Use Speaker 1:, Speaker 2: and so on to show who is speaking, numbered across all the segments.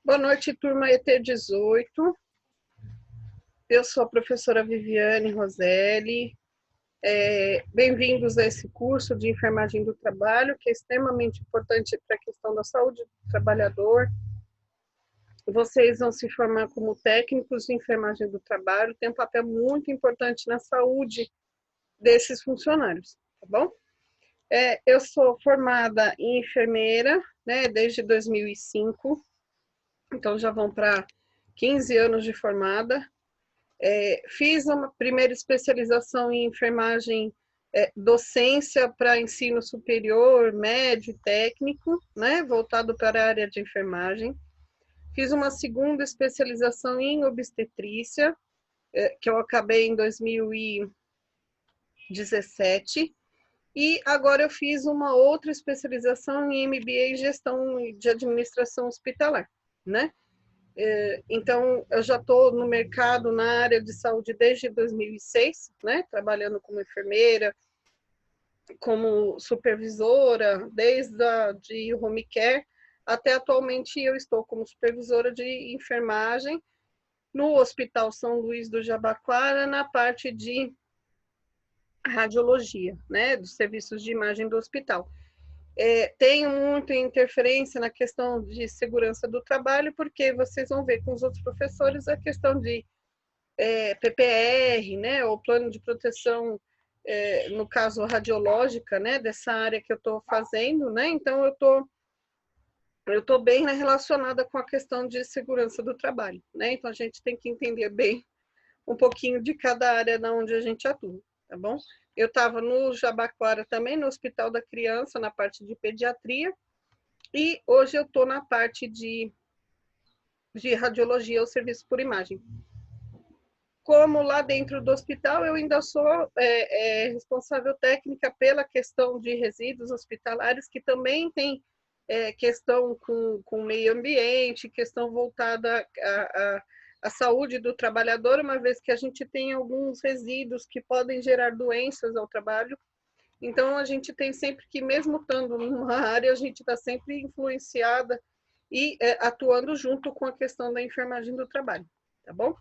Speaker 1: Boa noite, turma ET18. Eu sou a professora Viviane Roselli. Bem-vindos a esse curso de enfermagem do trabalho, que é extremamente importante para a questão da saúde do trabalhador. Vocês vão se formar como técnicos de enfermagem do trabalho, tem um papel muito importante na saúde desses funcionários, tá bom? Eu sou formada em enfermeira, né, desde 2005, então já vão para 15 anos de formada. Fiz uma primeira especialização em enfermagem, docência para ensino superior, médio e técnico, né, voltado para a área de enfermagem. Fiz uma segunda especialização em obstetrícia, que eu acabei em 2017, e agora eu fiz uma outra especialização em MBA em gestão de administração hospitalar, né? Então, eu já estou no mercado na área de saúde desde 2006, né? Trabalhando como enfermeira, como supervisora, desde de home care, até atualmente eu estou como supervisora de enfermagem no Hospital São Luís do Jabaquara, na parte de radiologia, né? Dos serviços de imagem do hospital. Tenho muita interferência na questão de segurança do trabalho, porque vocês vão ver com os outros professores a questão de PPR, né, ou plano de proteção, no caso radiológica, né, dessa área que eu estou fazendo, né, então eu tô bem relacionada com a questão de segurança do trabalho, né, então a gente tem que entender bem um pouquinho de cada área na onde a gente atua, tá bom? Eu estava no Jabaquara também, no Hospital da Criança, na parte de pediatria, e hoje eu estou na parte de radiologia, o serviço por imagem. Como lá dentro do hospital, eu ainda sou responsável técnica pela questão de resíduos hospitalares, que também tem questão com o meio ambiente, questão voltada à saúde do trabalhador, uma vez que a gente tem alguns resíduos que podem gerar doenças ao trabalho. Então, a gente tem sempre que, mesmo estando numa área, a gente está sempre influenciada e atuando junto com a questão da enfermagem do trabalho, tá bom?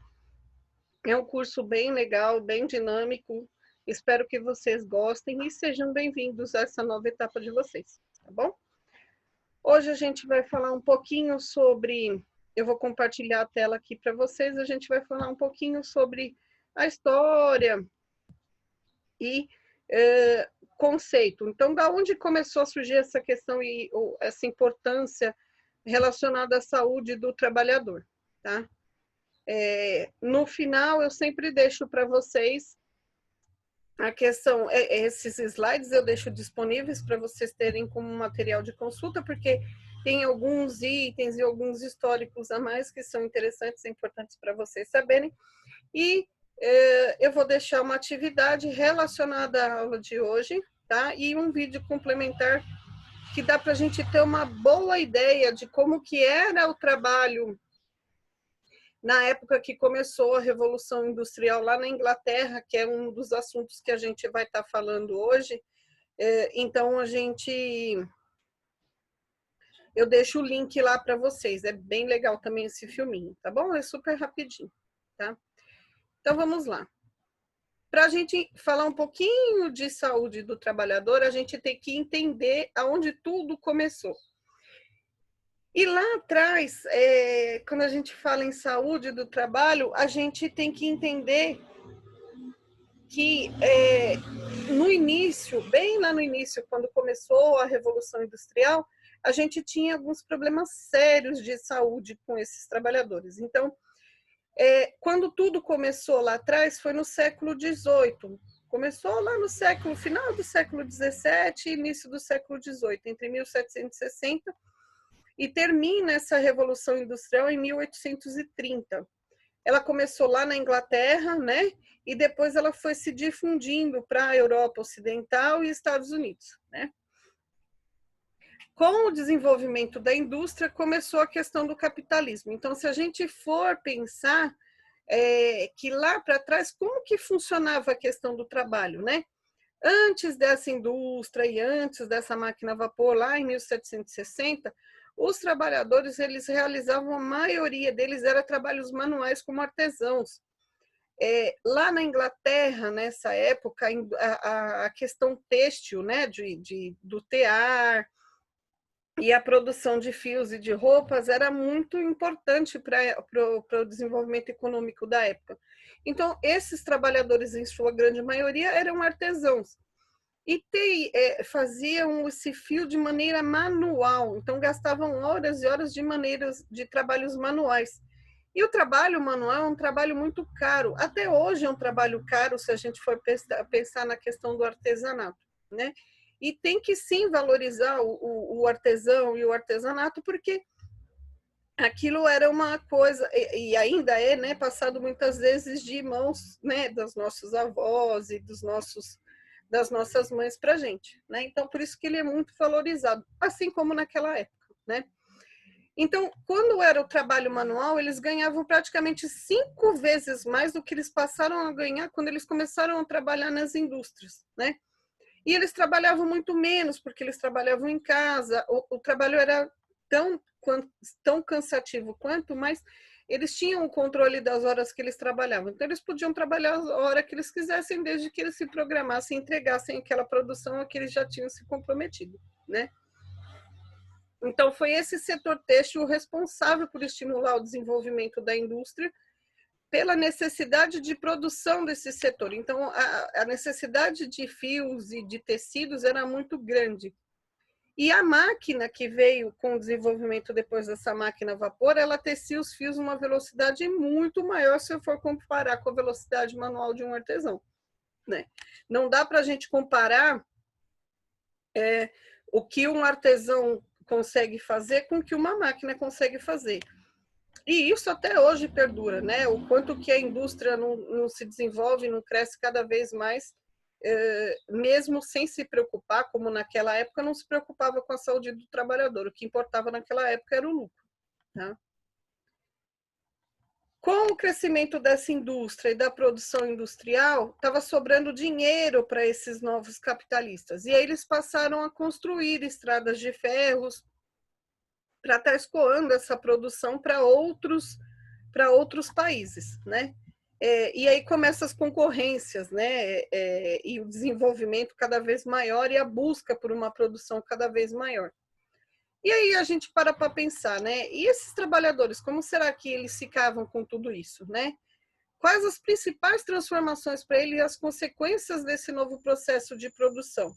Speaker 1: É um curso bem legal, bem dinâmico. Espero que vocês gostem e sejam bem-vindos a essa nova etapa de vocês, tá bom? Hoje a gente vai falar um pouquinho sobre... Eu vou compartilhar a tela aqui para vocês. A gente vai falar um pouquinho sobre a história e conceito. Então, da onde começou a surgir essa questão e essa importância relacionada à saúde do trabalhador, tá? No final, eu sempre deixo para vocês a questão, esses slides eu deixo disponíveis para vocês terem como material de consulta, porque tem alguns itens e alguns históricos a mais que são interessantes e importantes para vocês saberem. E eu vou deixar uma atividade relacionada à aula de hoje, tá? E um vídeo complementar que dá para a gente ter uma boa ideia de como que era o trabalho na época que começou a Revolução Industrial lá na Inglaterra, que é um dos assuntos que a gente vai estar falando hoje. Então, eu deixo o link lá para vocês, é bem legal também esse filminho, tá bom? É super rapidinho, tá? Então, vamos lá. Para a gente falar um pouquinho de saúde do trabalhador, a gente tem que entender aonde tudo começou. E lá atrás, quando a gente fala em saúde do trabalho, a gente tem que entender que no início, bem lá no início, quando começou a Revolução Industrial, a gente tinha alguns problemas sérios de saúde com esses trabalhadores. Então, quando tudo começou lá atrás, foi no século XVIII. Começou lá no final do século XVII e início do século XVIII, entre 1760, e termina essa Revolução Industrial em 1830. Ela começou lá na Inglaterra, né? E depois ela foi se difundindo para a Europa Ocidental e Estados Unidos, né? Com o desenvolvimento da indústria, começou a questão do capitalismo. Então, se a gente for pensar que lá para trás, como que funcionava a questão do trabalho, né? Antes dessa indústria e antes dessa máquina a vapor, lá em 1760, os trabalhadores, eles realizavam, a maioria deles era trabalhos manuais como artesãos. Lá na Inglaterra, nessa época, a questão têxtil, né, do tear e a produção de fios e de roupas era muito importante para o desenvolvimento econômico da época. Então, esses trabalhadores, em sua grande maioria, eram artesãos. E faziam esse fio de maneira manual, então gastavam horas e horas de trabalhos manuais. E o trabalho manual é um trabalho muito caro. Até hoje é um trabalho caro, se a gente for pensar na questão do artesanato, né? E tem que sim valorizar o artesão e o artesanato, porque aquilo era uma coisa, e ainda é, né, passado muitas vezes de mãos, né, dos nossos avós e das nossas mães para a gente, né? Então, por isso que ele é muito valorizado, assim como naquela época, né? Então, quando era o trabalho manual, eles ganhavam praticamente 5 vezes mais do que eles passaram a ganhar quando eles começaram a trabalhar nas indústrias, né? E eles trabalhavam muito menos, porque eles trabalhavam em casa, o trabalho era tão cansativo quanto, mas eles tinham o controle das horas que eles trabalhavam. Então, eles podiam trabalhar a hora que eles quisessem, desde que eles se programassem, entregassem aquela produção a que eles já tinham se comprometido, né? Então, foi esse setor têxtil o responsável por estimular o desenvolvimento da indústria pela necessidade de produção desse setor. Então, a necessidade de fios e de tecidos era muito grande. E a máquina que veio com o desenvolvimento depois dessa máquina a vapor, ela tecia os fios numa velocidade muito maior se eu for comparar com a velocidade manual de um artesão, né? Não dá para a gente comparar o que um artesão consegue fazer com o que uma máquina consegue fazer. E isso até hoje perdura, né? O quanto que a indústria não se desenvolve, não cresce cada vez mais, mesmo sem se preocupar, como naquela época não se preocupava com a saúde do trabalhador. O que importava naquela época era o lucro, tá? Com o crescimento dessa indústria e da produção industrial, estava sobrando dinheiro para esses novos capitalistas. E aí eles passaram a construir estradas de ferros para estar escoando essa produção para outros países, né? E aí começam as concorrências, né? E o desenvolvimento cada vez maior e a busca por uma produção cada vez maior. E aí a gente para pensar, né? E esses trabalhadores, como será que eles ficavam com tudo isso, né? Quais as principais transformações para ele e as consequências desse novo processo de produção?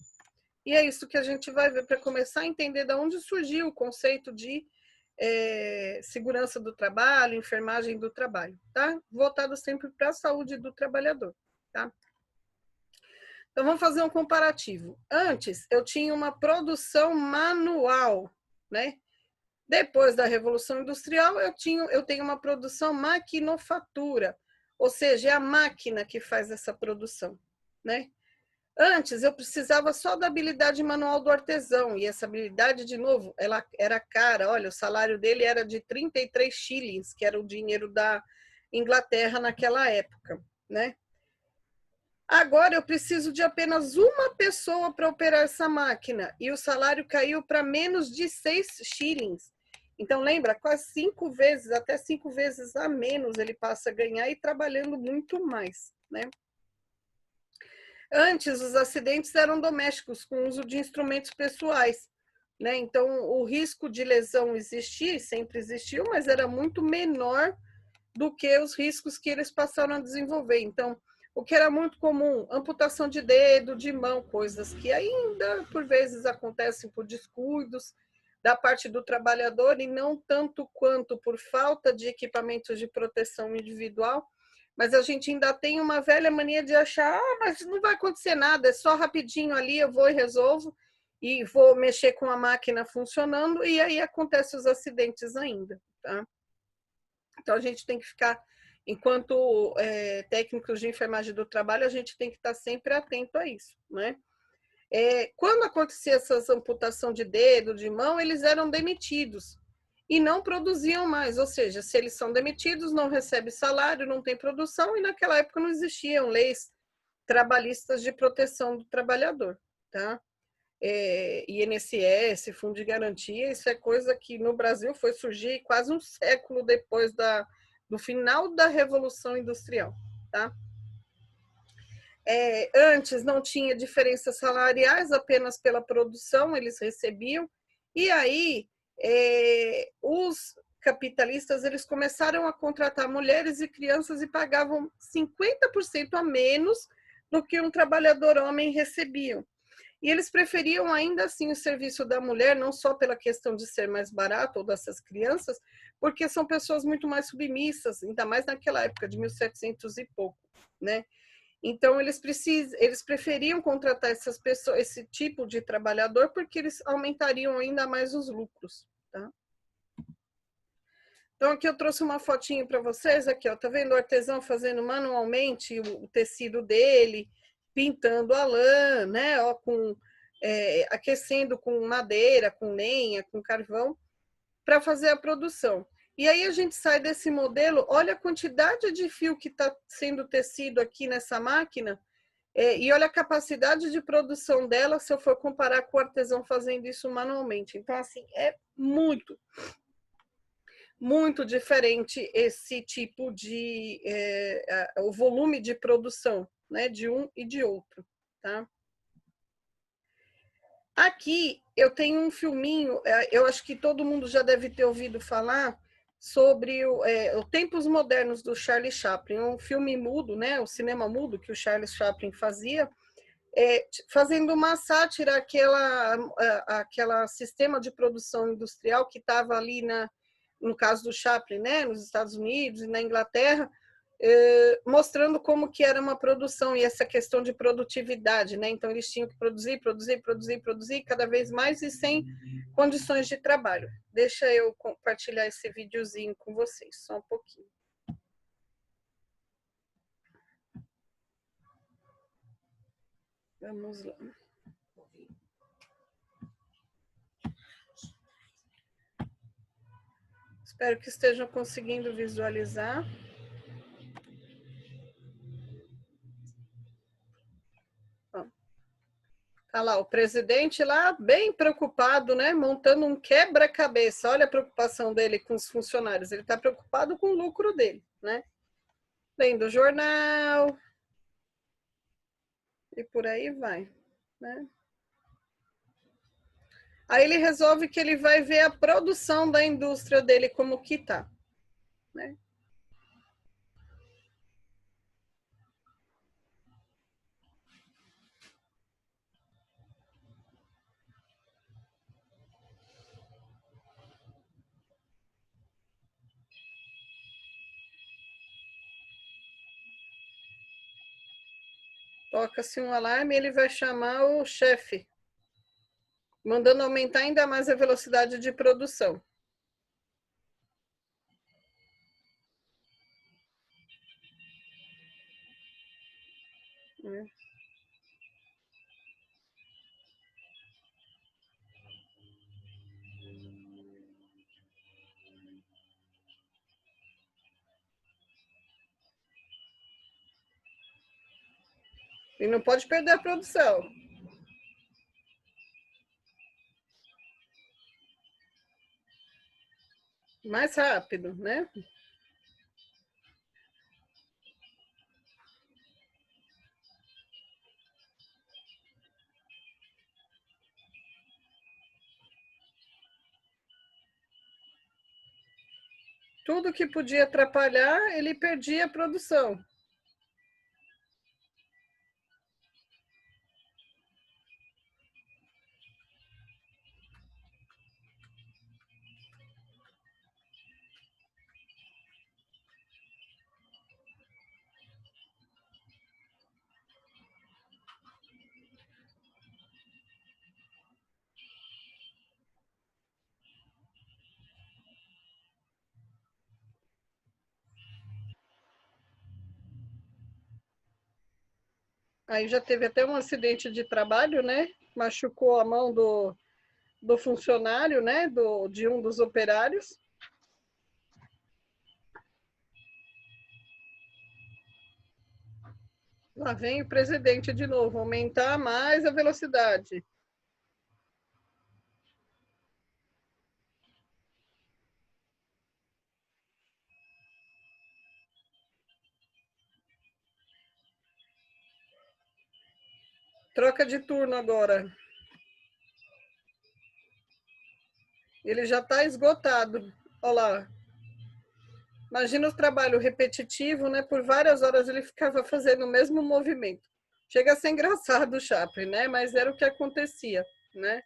Speaker 1: E é isso que a gente vai ver para começar a entender de onde surgiu o conceito de segurança do trabalho, enfermagem do trabalho, tá? Voltado sempre para a saúde do trabalhador, tá? Então, vamos fazer um comparativo. Antes, eu tinha uma produção manual, né? Depois da Revolução Industrial, eu tenho uma produção maquinofatura, ou seja, é a máquina que faz essa produção, né? Antes, eu precisava só da habilidade manual do artesão, e essa habilidade, de novo, ela era cara. Olha, o salário dele era de 33 shillings, que era o dinheiro da Inglaterra naquela época, né? Agora, eu preciso de apenas uma pessoa para operar essa máquina, e o salário caiu para menos de 6 shillings. Então, lembra, quase 5 vezes, até 5 vezes a menos ele passa a ganhar e trabalhando muito mais, né? Antes, os acidentes eram domésticos, com uso de instrumentos pessoais, né? Então, o risco de lesão existia, sempre existiu, mas era muito menor do que os riscos que eles passaram a desenvolver. Então, o que era muito comum, amputação de dedo, de mão, coisas que ainda, por vezes, acontecem por descuidos da parte do trabalhador e não tanto quanto por falta de equipamentos de proteção individual. Mas a gente ainda tem uma velha mania de achar, mas não vai acontecer nada, é só rapidinho ali, eu vou e resolvo, e vou mexer com a máquina funcionando, e aí acontecem os acidentes ainda, tá? Então, a gente tem que ficar, enquanto técnicos de enfermagem do trabalho, a gente tem que estar sempre atento a isso, né? Quando acontecia essas amputação de dedo, de mão, eles eram demitidos e não produziam mais, ou seja, se eles são demitidos, não recebem salário, não tem produção, e naquela época não existiam leis trabalhistas de proteção do trabalhador, tá? INSS, Fundo de Garantia, isso é coisa que no Brasil foi surgir quase um século depois do final da Revolução Industrial, tá? Antes não tinha diferenças salariais, apenas pela produção eles recebiam, e aí os capitalistas eles começaram a contratar mulheres e crianças e pagavam 50% a menos do que um trabalhador homem recebia. E eles preferiam ainda assim o serviço da mulher, não só pela questão de ser mais barato ou dessas crianças, porque são pessoas muito mais submissas, ainda mais naquela época de 1700 e pouco, né? Então eles preferiam contratar essas pessoas, esse tipo de trabalhador, porque eles aumentariam ainda mais os lucros, tá? Então aqui eu trouxe uma fotinho para vocês, aqui, ó, tá vendo o artesão fazendo manualmente o tecido dele, pintando a lã, né, ó, aquecendo com madeira, com lenha, com carvão, para fazer a produção. E aí a gente sai desse modelo, olha a quantidade de fio que está sendo tecido aqui nessa máquina, e olha a capacidade de produção dela se eu for comparar com o artesão fazendo isso manualmente. Então, assim, é muito, muito diferente esse tipo de o volume de produção, né, de um e de outro, tá? Aqui eu tenho um filminho, eu acho que todo mundo já deve ter ouvido falar sobre o Tempos Modernos do Charlie Chaplin, um filme mudo, né, o cinema mudo que o Charlie Chaplin fazia, fazendo uma sátira àquela sistema de produção industrial que estava ali no caso do Chaplin, né, nos Estados Unidos e na Inglaterra, mostrando como que era uma produção e essa questão de produtividade, né? Então eles tinham que produzir cada vez mais e sem condições de trabalho. Deixa eu compartilhar esse videozinho com vocês, só um pouquinho. Vamos lá. Espero que estejam conseguindo visualizar. Tá lá, o presidente lá, bem preocupado, né? Montando um quebra-cabeça. Olha a preocupação dele com os funcionários. Ele está preocupado com o lucro dele, né? Lendo o jornal. E por aí vai, né? Aí ele resolve que ele vai ver a produção da indústria dele como que tá, né? Toca-se um alarme, ele vai chamar o chefe, mandando aumentar ainda mais a velocidade de produção. Né? E não pode perder a produção. Mais rápido, né? Tudo que podia atrapalhar, ele perdia a produção. Aí já teve até um acidente de trabalho, né? Machucou a mão do funcionário, né? De um dos operários. Lá vem o presidente de novo, aumentar mais a velocidade. Troca de turno agora. Ele já está esgotado. Olha lá. Imagina o trabalho repetitivo, né? Por várias horas ele ficava fazendo o mesmo movimento. Chega a ser engraçado o Chaplin, né? Mas era o que acontecia, né?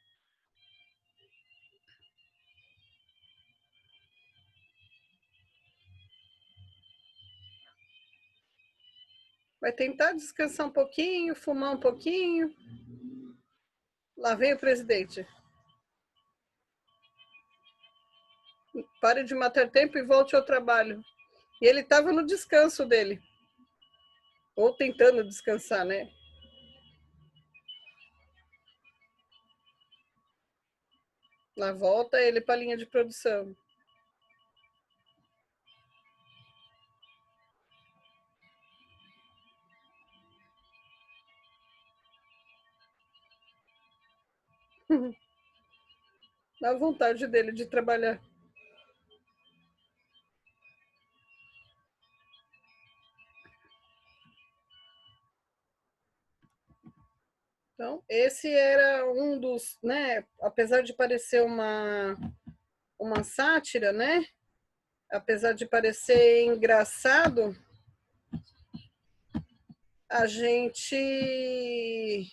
Speaker 1: Vai tentar descansar um pouquinho, fumar um pouquinho. Lá vem o presidente. Pare de matar tempo e volte ao trabalho. E ele estava no descanso dele. Ou tentando descansar, né? Lá volta ele para a linha de produção. Dá vontade dele de trabalhar. Então, esse era um dos, né? Apesar de parecer uma sátira, né? Apesar de parecer engraçado, a gente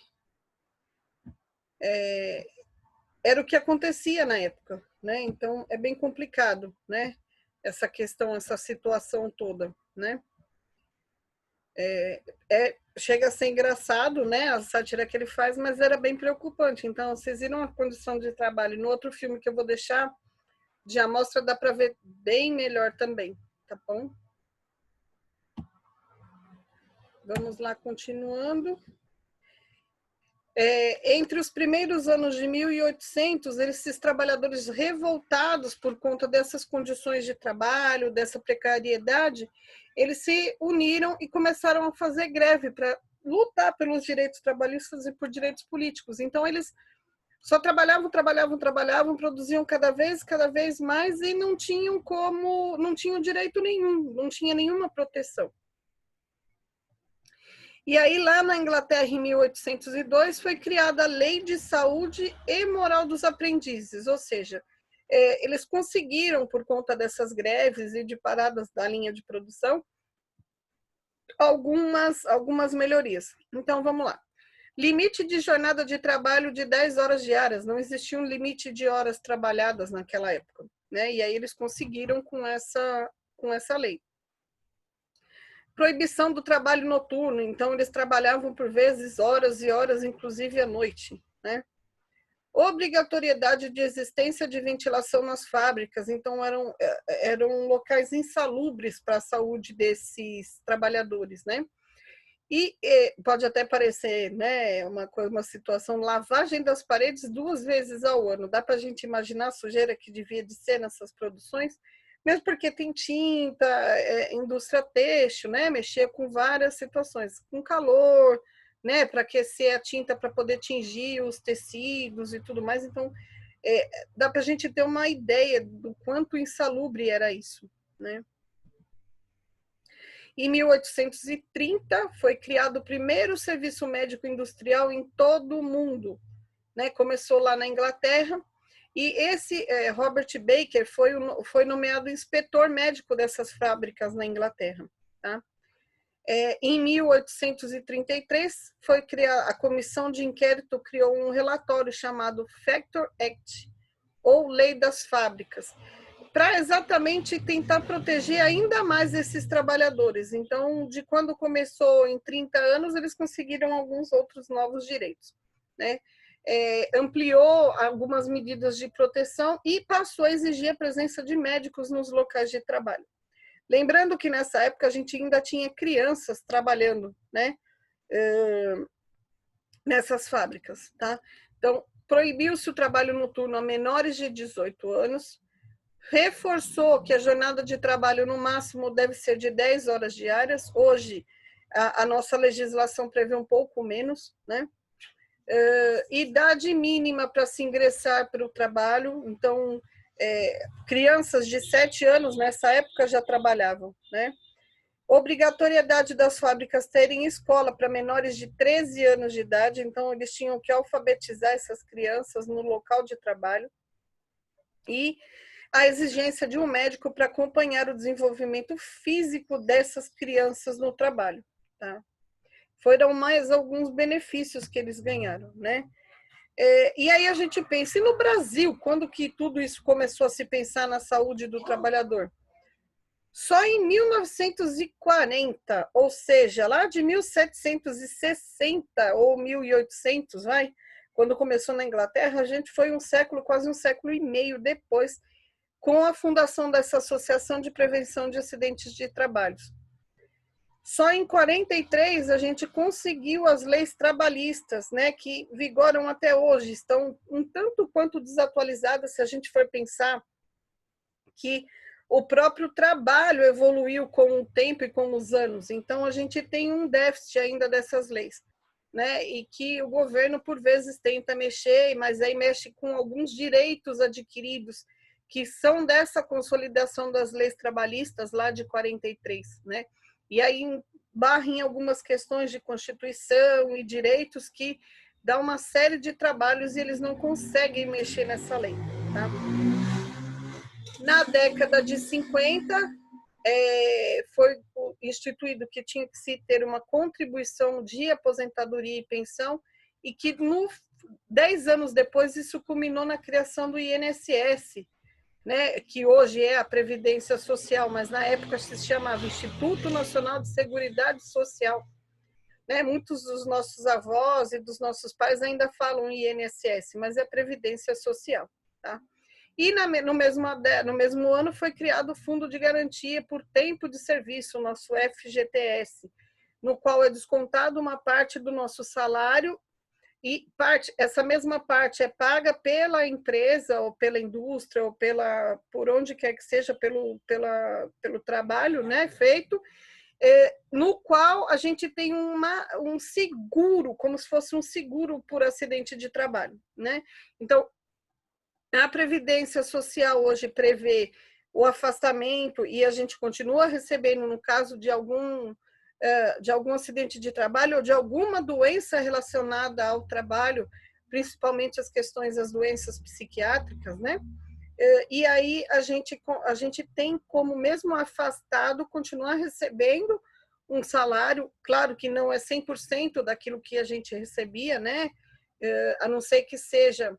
Speaker 1: era o que acontecia na época, né? Então é bem complicado, né? Essa questão, essa situação toda, né? Chega a ser engraçado, né? A sátira que ele faz, mas era bem preocupante. Então vocês viram a condição de trabalho. No outro filme que eu vou deixar de amostra dá para ver bem melhor também, tá bom? Vamos lá, continuando. Entre os primeiros anos de 1800, esses trabalhadores revoltados por conta dessas condições de trabalho, dessa precariedade, eles se uniram e começaram a fazer greve para lutar pelos direitos trabalhistas e por direitos políticos. Então, eles só trabalhavam, produziam cada vez mais e não tinham direito nenhum, não tinha nenhuma proteção. E aí, lá na Inglaterra, em 1802, foi criada a Lei de Saúde e Moral dos Aprendizes, ou seja, eles conseguiram, por conta dessas greves e de paradas da linha de produção, algumas melhorias. Então, vamos lá. Limite de jornada de trabalho de 10 horas diárias, não existia um limite de horas trabalhadas naquela época, né? E aí eles conseguiram com essa lei. Proibição do trabalho noturno, então eles trabalhavam por vezes horas e horas, inclusive à noite, né? Obrigatoriedade de existência de ventilação nas fábricas, então eram locais insalubres para a saúde desses trabalhadores, né? E pode até parecer, né, uma situação, lavagem das paredes 2 vezes ao ano. Dá para a gente imaginar a sujeira que devia de ser nessas produções? Mesmo porque tem tinta, indústria têxtil, né? Mexer com várias situações, com calor, né? Para aquecer a tinta para poder tingir os tecidos e tudo mais. Então, dá para a gente ter uma ideia do quanto insalubre era isso, né? Em 1830, foi criado o primeiro serviço médico industrial em todo o mundo, né? Começou lá na Inglaterra. E esse Robert Baker foi nomeado inspetor médico dessas fábricas na Inglaterra. Tá? Em 1833, foi criada a comissão de inquérito, criou um relatório chamado Factor Act, ou Lei das Fábricas, para exatamente tentar proteger ainda mais esses trabalhadores. Então, de quando começou em 30 anos, eles conseguiram alguns outros novos direitos, né? Ampliou algumas medidas de proteção e passou a exigir a presença de médicos nos locais de trabalho. Lembrando que nessa época a gente ainda tinha crianças trabalhando, né, nessas fábricas, tá? Então, proibiu-se o trabalho noturno a menores de 18 anos, reforçou que a jornada de trabalho no máximo deve ser de 10 horas diárias. Hoje, a nossa legislação prevê um pouco menos, né? Idade mínima para se ingressar para o trabalho, então crianças de 7 anos nessa época já trabalhavam, né? Obrigatoriedade das fábricas terem escola para menores de 13 anos de idade, então eles tinham que alfabetizar essas crianças no local de trabalho. E a exigência de um médico para acompanhar o desenvolvimento físico dessas crianças no trabalho. Tá? Foram mais alguns benefícios que eles ganharam, né? E aí a gente pensa, e no Brasil, quando que tudo isso começou a se pensar na saúde do trabalhador? Só em 1940, ou seja, lá de 1760 ou 1800, vai, quando começou na Inglaterra, a gente foi um século, quase um século e meio depois, com a fundação dessa Associação de Prevenção de Acidentes de Trabalho. Só em 43 a gente conseguiu as leis trabalhistas, né, que vigoram até hoje, estão um tanto quanto desatualizadas se a gente for pensar que o próprio trabalho evoluiu com o tempo e com os anos. Então, a gente tem um déficit ainda dessas leis, né? E que o governo, por vezes, tenta mexer, mas aí mexe com alguns direitos adquiridos que são dessa consolidação das leis trabalhistas lá de 43, né? E aí barra em algumas questões de Constituição e direitos que dá uma série de trabalhos e eles não conseguem mexer nessa lei, tá? Na década de 50, foi instituído que tinha que se ter uma contribuição de aposentadoria e pensão, e que 10 anos depois isso culminou na criação do INSS, né, que hoje é a Previdência Social, mas na época se chamava Instituto Nacional de Seguridade Social. Né? Muitos dos nossos avós e dos nossos pais ainda falam INSS, mas é Previdência Social. Tá? E no mesmo ano foi criado o Fundo de Garantia por Tempo de Serviço, o nosso FGTS, no qual é descontado uma parte do nosso salário e essa mesma parte é paga pela empresa ou pela indústria ou por onde quer que seja, pelo trabalho, né, feito, no qual a gente tem um seguro, como se fosse um seguro por acidente de trabalho, né? Então, a Previdência Social hoje prevê o afastamento e a gente continua recebendo, no caso de algum acidente de trabalho ou de alguma doença relacionada ao trabalho, principalmente as questões das doenças psiquiátricas, né? E aí a gente tem como, mesmo afastado, continuar recebendo um salário, claro que não é 100% daquilo que a gente recebia, né? A não ser que seja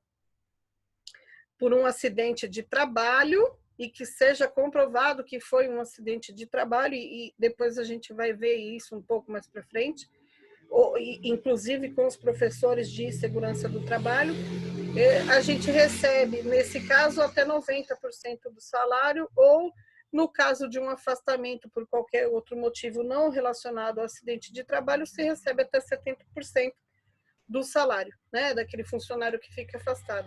Speaker 1: por um acidente de trabalho e que seja comprovado que foi um acidente de trabalho, e depois a gente vai ver isso um pouco mais para frente, inclusive com os professores de segurança do trabalho, a gente recebe, nesse caso, até 90% do salário, ou no caso de um afastamento por qualquer outro motivo não relacionado ao acidente de trabalho, se recebe até 70% do salário, né, daquele funcionário que fica afastado.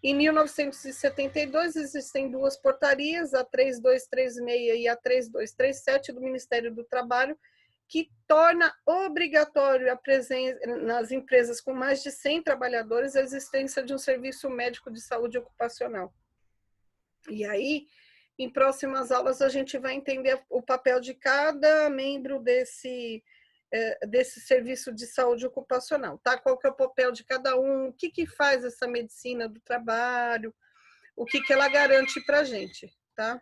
Speaker 1: Em 1972, existem duas portarias, a 3236 e a 3237 do Ministério do Trabalho, que torna obrigatório a presença nas empresas com mais de 100 trabalhadores a existência de um serviço médico de saúde ocupacional. E aí, em próximas aulas, a gente vai entender o papel de cada membro desse serviço de saúde ocupacional, tá? Qual que é o papel de cada um, o que faz essa medicina do trabalho, o que ela garante para a gente, tá?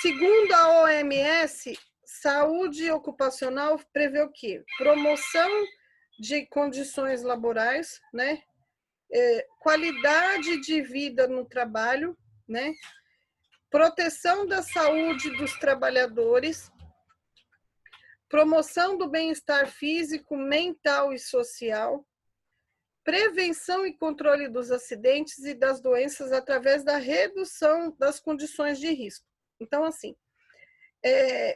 Speaker 1: Segundo a OMS, saúde ocupacional prevê o quê? Promoção de condições laborais, né? Qualidade de vida no trabalho, né? Proteção da saúde dos trabalhadores, promoção do bem-estar físico, mental e social, prevenção e controle dos acidentes e das doenças através da redução das condições de risco. Então, assim,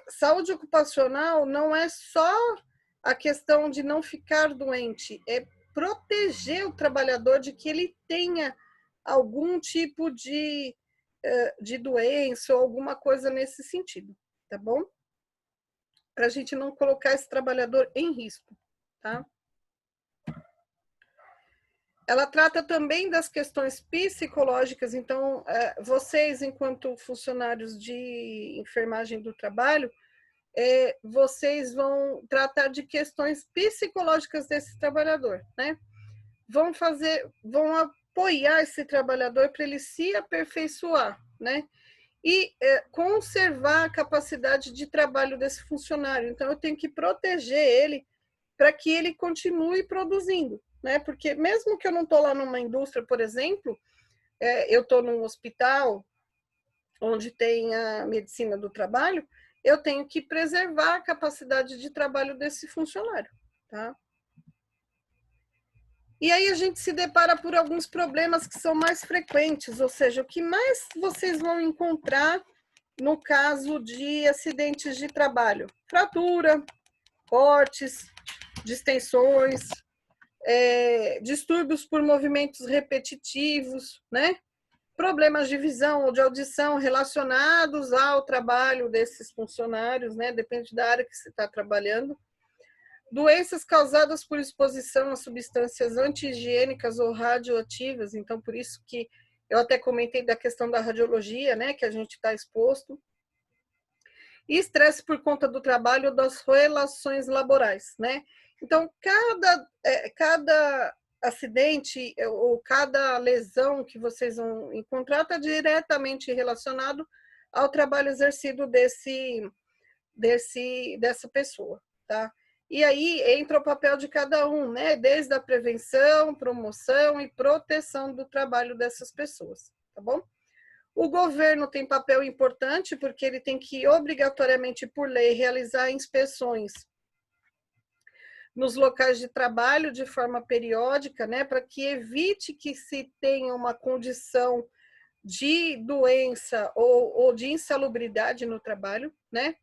Speaker 1: saúde ocupacional não é só a questão de não ficar doente, é proteger o trabalhador de que ele tenha algum tipo de doença ou alguma coisa nesse sentido, tá bom? Para a gente não colocar esse trabalhador em risco, tá? Ela trata também das questões psicológicas, então, vocês, enquanto funcionários de enfermagem do trabalho, vocês vão tratar de questões psicológicas desse trabalhador, né? Vão apoiar esse trabalhador para ele se aperfeiçoar, né? E conservar a capacidade de trabalho desse funcionário. Então, eu tenho que proteger ele para que ele continue produzindo, né? Porque mesmo que eu não estou lá numa indústria, por exemplo, eu estou num hospital onde tem a medicina do trabalho, eu tenho que preservar a capacidade de trabalho desse funcionário, tá? E aí a gente se depara por alguns problemas que são mais frequentes, ou seja, o que mais vocês vão encontrar no caso de acidentes de trabalho? Fratura, cortes, distensões, distúrbios por movimentos repetitivos, né? Problemas de visão ou de audição relacionados ao trabalho desses funcionários, né? Depende da área que você está trabalhando. Doenças causadas por exposição a substâncias anti-higiênicas ou radioativas, então por isso que eu até comentei da questão da radiologia, né? Que a gente está exposto. E estresse por conta do trabalho ou das relações laborais, né? Então, cada acidente ou cada lesão que vocês vão encontrar está diretamente relacionado ao trabalho exercido dessa pessoa, tá? E aí entra o papel de cada um, né? Desde a prevenção, promoção e proteção do trabalho dessas pessoas, tá bom? O governo tem papel importante porque ele tem que, obrigatoriamente, por lei, realizar inspeções nos locais de trabalho de forma periódica, né, para que evite que se tenha uma condição de doença ou de insalubridade no trabalho, né?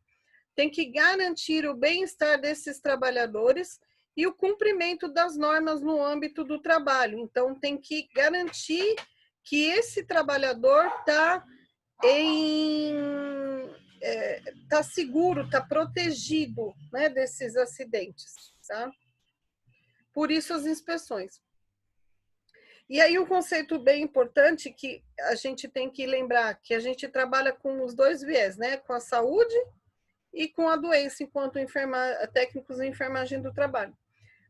Speaker 1: Tem que garantir o bem-estar desses trabalhadores e o cumprimento das normas no âmbito do trabalho. Então, tem que garantir que esse trabalhador tá seguro, está protegido, né, desses acidentes, tá? Por isso as inspeções. E aí um conceito bem importante que a gente tem que lembrar, que a gente trabalha com os dois viés, né, com a saúde e com a doença, enquanto técnicos em enfermagem do trabalho.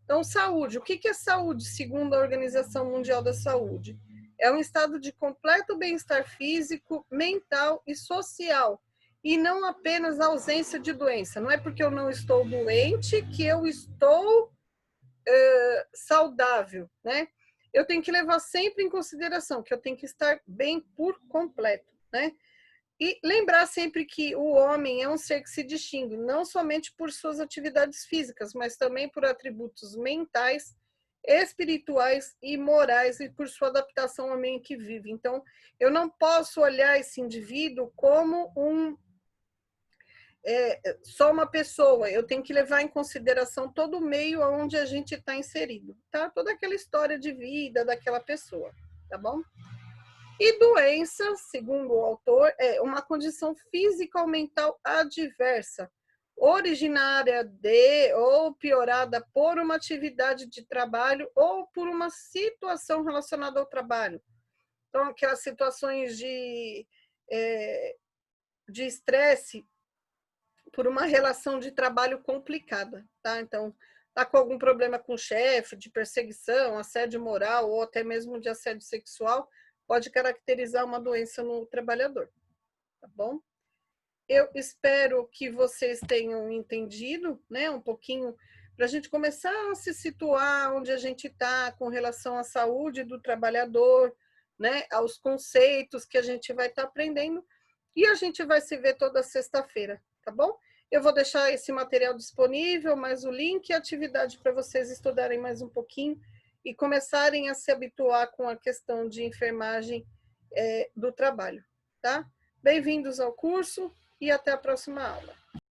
Speaker 1: Então, saúde. O que é saúde, segundo a Organização Mundial da Saúde? É um estado de completo bem-estar físico, mental e social, e não apenas a ausência de doença. Não é porque eu não estou doente que eu estou saudável, né? Eu tenho que levar sempre em consideração que eu tenho que estar bem por completo, né? E lembrar sempre que o homem é um ser que se distingue não somente por suas atividades físicas, mas também por atributos mentais, espirituais e morais e por sua adaptação ao meio em que vive. Então, eu não posso olhar esse indivíduo como só uma pessoa, eu tenho que levar em consideração todo o meio onde a gente está inserido, tá? Toda aquela história de vida daquela pessoa, tá bom? E doença, segundo o autor, é uma condição física ou mental adversa, originária de ou piorada por uma atividade de trabalho ou por uma situação relacionada ao trabalho. Então, aquelas situações de estresse por uma relação de trabalho complicada, tá? Então, tá com algum problema com o chefe, de perseguição, assédio moral ou até mesmo de assédio sexual, pode caracterizar uma doença no trabalhador, tá bom? Eu espero que vocês tenham entendido, né, um pouquinho, para a gente começar a se situar onde a gente está com relação à saúde do trabalhador, né, aos conceitos que a gente vai estar aprendendo, e a gente vai se ver toda sexta-feira, tá bom? Eu vou deixar esse material disponível, mais o link e a atividade para vocês estudarem mais um pouquinho e começarem a se habituar com a questão de enfermagem do trabalho, tá? Bem-vindos ao curso e até a próxima aula.